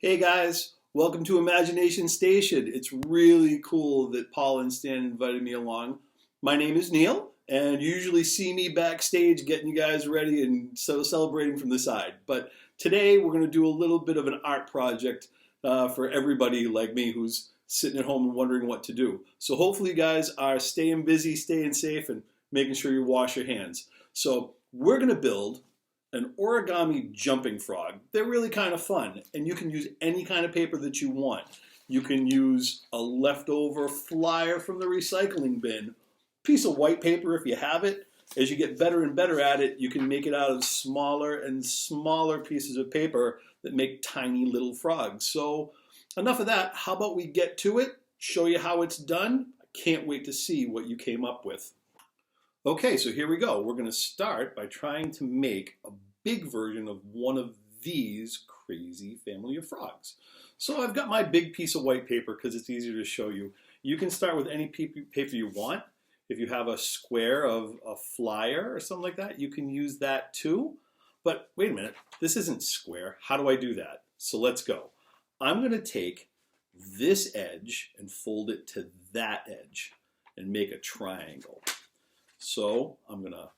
Hey guys, welcome to Imagination Station. It's really cool that Paul and Stan invited me along. My name is Neil, and you usually see me backstage getting you guys ready and celebrating from the side. But today we're going to do a little bit of an art project for everybody like me who's sitting at home and wondering what to do. So hopefully you guys are staying busy, staying safe, and making sure you wash your hands. So we're going to build an origami jumping frog. They're really kind of fun, and you can use any kind of paper that you want. You can use a leftover flyer from the recycling bin, piece of white paper if you have it. As you get better and better at it, you can make it out of smaller and smaller pieces of paper that make tiny little frogs. So enough of that. How about we get to it, show you how it's done. I can't wait to see what you came up with. Okay, so here we go. We're going to start by trying to make a big version of one of these crazy family of frogs. So I've got my big piece of white paper because it's easier to show you. You can start with any paper you want. If you have a square of a flyer or something like that, you can use that too. But wait a minute, this isn't square. How do I do that? So let's go. I'm going to take this edge and fold it to that edge and make a triangle. So I'm going to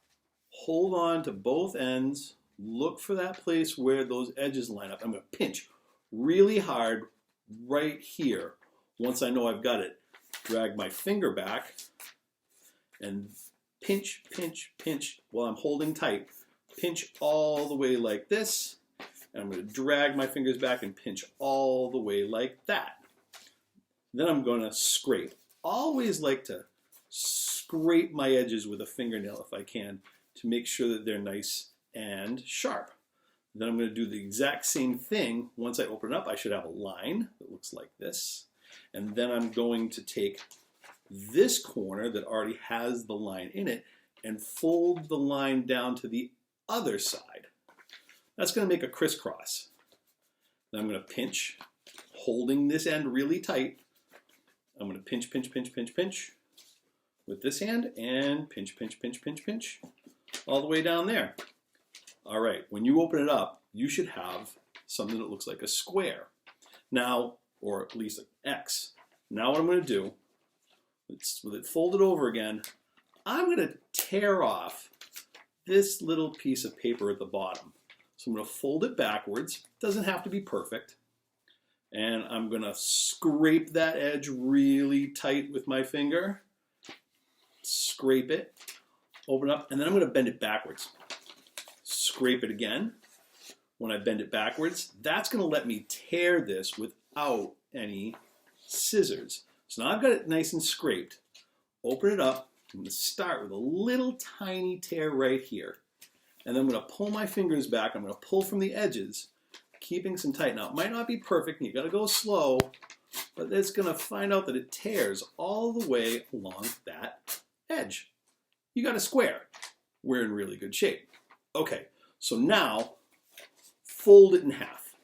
hold on to both ends, look for that place where those edges line up. I'm going to pinch really hard right here. Once I know I've got it, drag my finger back and pinch, pinch, pinch while I'm holding tight. Pinch all the way like this, and I'm going to drag my fingers back and pinch all the way like that. Then I'm going to scrape. Always like to scrape my edges with a fingernail if I can to make sure that they're nice and sharp. Then I'm going to do the exact same thing. Once I open it up, I should have a line that looks like this. And then I'm going to take this corner that already has the line in it and fold the line down to the other side. That's going to make a crisscross. Then I'm going to pinch, holding this end really tight. I'm going to pinch, pinch, pinch, pinch, pinch with this hand and pinch, pinch, pinch, pinch, pinch all the way down there. All right, when you open it up, you should have something that looks like a square. Now, or at least an X. Now what I'm going to do, with it folded over again, I'm going to tear off this little piece of paper at the bottom. So I'm going to fold it backwards. It doesn't have to be perfect. And I'm going to scrape that edge really tight with my finger. Scrape it, open up, and then I'm going to bend it backwards. Scrape it again. When I bend it backwards, that's going to let me tear this without any scissors. So now I've got it nice and scraped. Open it up. I'm going to start with a little tiny tear right here. And then I'm going to pull my fingers back. I'm going to pull from the edges, keeping some tight. Now, it might not be perfect, and you've got to go slow, but it's going to find out that it tears all the way along that edge. You got a square. We're in really good shape. Okay, so now fold it in half.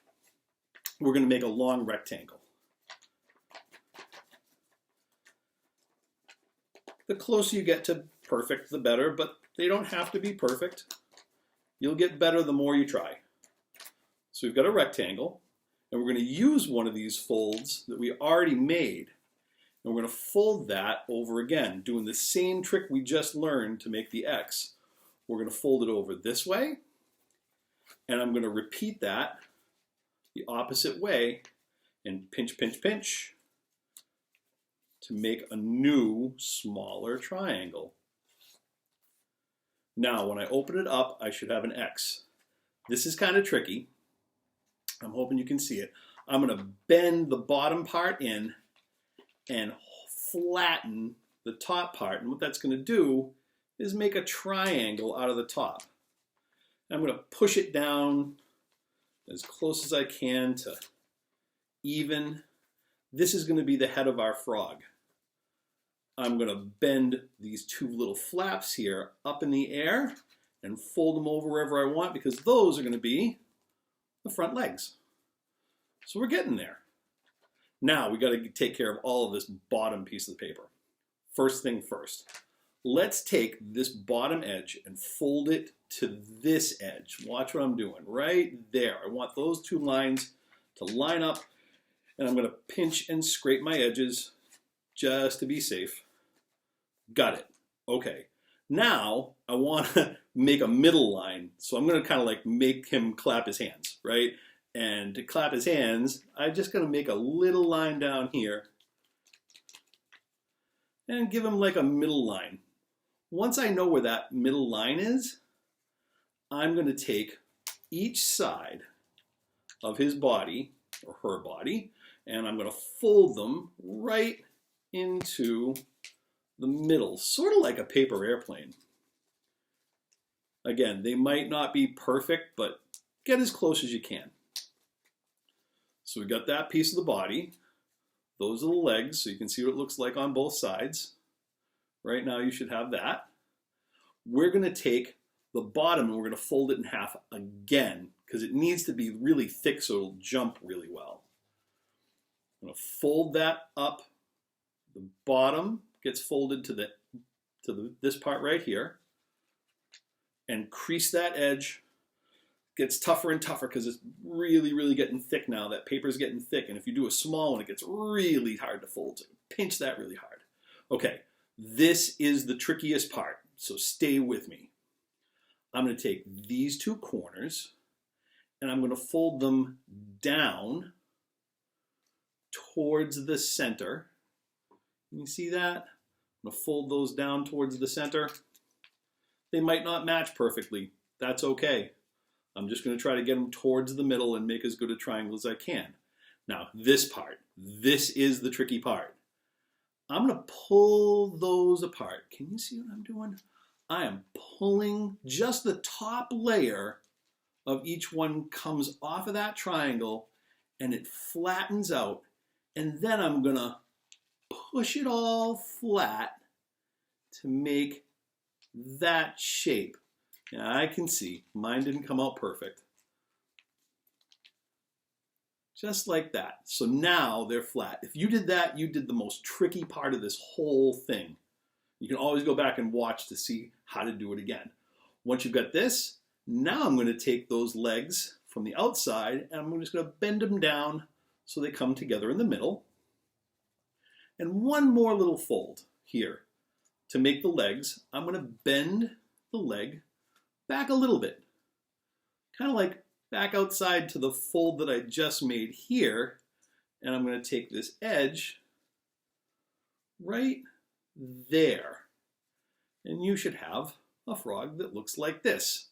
We're going to make a long rectangle. The closer you get to perfect, the better, but they don't have to be perfect. You'll get better the more you try. So we've got a rectangle, and we're going to use one of these folds that we already made. And we're going to fold that over again, doing the same trick we just learned to make the X. We're going to fold it over this way, and I'm going to repeat that the opposite way and pinch, pinch, pinch to make a new, smaller triangle. Now, when I open it up, I should have an X. This is kind of tricky. I'm hoping you can see it. I'm going to bend the bottom part in and flatten the top part. And what that's going to do is make a triangle out of the top. I'm going to push it down as close as I can to even. This is going to be the head of our frog. I'm going to bend these two little flaps here up in the air and fold them over wherever I want because those are going to be the front legs. So we're getting there. Now we got to take care of all of this bottom piece of the paper. First thing first, let's take this bottom edge and fold it to this edge. Watch what I'm doing right there. I want those two lines to line up, and I'm going to pinch and scrape my edges just to be safe. Got it. Okay. Now I want to make a middle line, so I'm going to kind of like make him clap his hands, right? And to clap his hands, I'm just going to make a little line down here and give him like a middle line. Once I know where that middle line is, I'm going to take each side of his body or her body, and I'm going to fold them right into the middle, sort of like a paper airplane. Again, they might not be perfect, but get as close as you can. So we got that piece of the body. Those are the legs, so you can see what it looks like on both sides. Right now you should have that. We're going to take the bottom and we're going to fold it in half again because it needs to be really thick so it'll jump really well. I'm going to fold that up. The bottom gets folded to this part right here, and crease that edge. Gets tougher and tougher because it's really getting thick now. That paper's getting thick, and if you do a small one, it gets really hard to fold. So pinch that really hard. Okay, this is the trickiest part, so stay with me. I'm going to take these two corners, and I'm going to fold them down towards the center. Can you see that? I'm going to fold those down towards the center. They might not match perfectly. That's okay. I'm just going to try to get them towards the middle and make as good a triangle as I can. Now, this part, this is the tricky part. I'm going to pull those apart. Can you see what I'm doing? I am pulling just the top layer of each one comes off of that triangle and it flattens out. And then I'm going to push it all flat to make that shape. Now I can see mine didn't come out perfect. Just like that. So now they're flat. If you did that, you did the most tricky part of this whole thing. You can always go back and watch to see how to do it again. Once you've got this, now I'm going to take those legs from the outside and I'm just going to bend them down so they come together in the middle. And one more little fold here. To make the legs, I'm going to bend the leg back a little bit. Kind of like back outside to the fold that I just made here. And I'm going to take this edge right there. And you should have a frog that looks like this.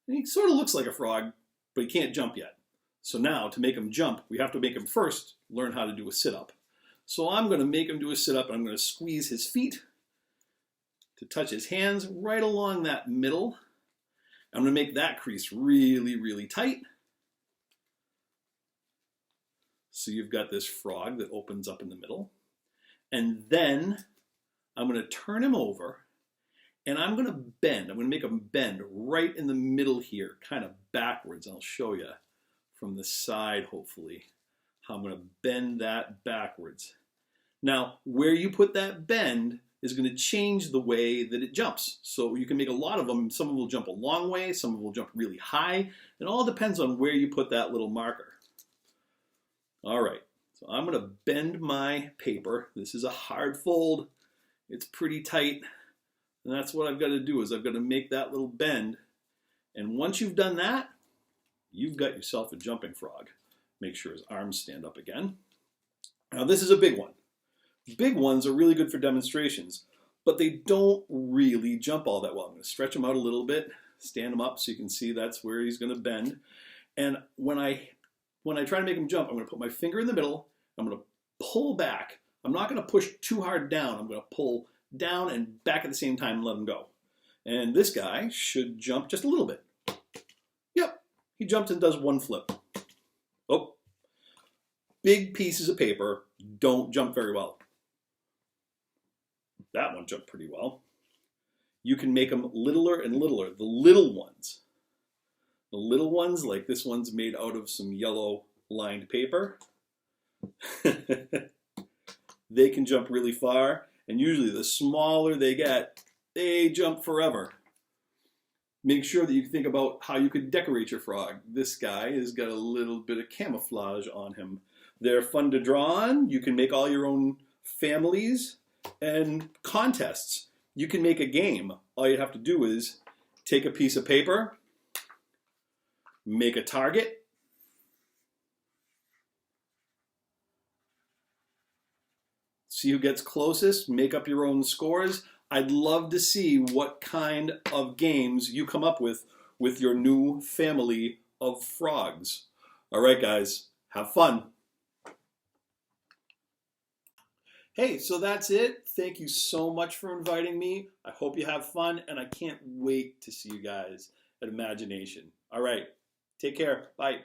And he sort of looks like a frog, but he can't jump yet. So now to make him jump, we have to make him first learn how to do a sit-up. So I'm going to make him do a sit-up and I'm going to squeeze his feet to touch his hands right along that middle. I'm going to make that crease really tight. So you've got this frog that opens up in the middle. And then I'm going to turn him over and I'm going to bend. I'm going to make him bend right in the middle here, kind of backwards. I'll show you from the side, hopefully, how I'm going to bend that backwards. Now, where you put that bend is going to change the way that it jumps. So you can make a lot of them. Some of them will jump a long way, some of them will jump really high. It all depends on where you put that little marker. All right, so I'm going to bend my paper. This is a hard fold. It's pretty tight. And that's what I've got to do is I've got to make that little bend. And once you've done that, you've got yourself a jumping frog. Make sure his arms stand up again. Now this is a big one. Big ones are really good for demonstrations, but they don't really jump all that well. I'm going to stretch them out a little bit, stand them up so you can see that's where he's going to bend. And when I try to make him jump, I'm going to put my finger in the middle. I'm going to pull back. I'm not going to push too hard down. I'm going to pull down and back at the same time and let him go. And this guy should jump just a little bit. Yep, he jumps and does one flip. Oh, big pieces of paper don't jump very well. That one jumped pretty well. You can make them littler and littler. The little ones, like this one's made out of some yellow lined paper. They can jump really far, and usually the smaller they get, they jump forever. Make sure that you think about how you could decorate your frog. This guy has got a little bit of camouflage on him. They're fun to draw on. You can make all your own families and contests. You can make a game. All you have to do is take a piece of paper, make a target, see who gets closest, make up your own scores. I'd love to see what kind of games you come up with your new family of frogs. All right, guys, have fun. Hey, so that's it. Thank you so much for inviting me. I hope you have fun, and I can't wait to see you guys at Imagination. All right, take care. Bye.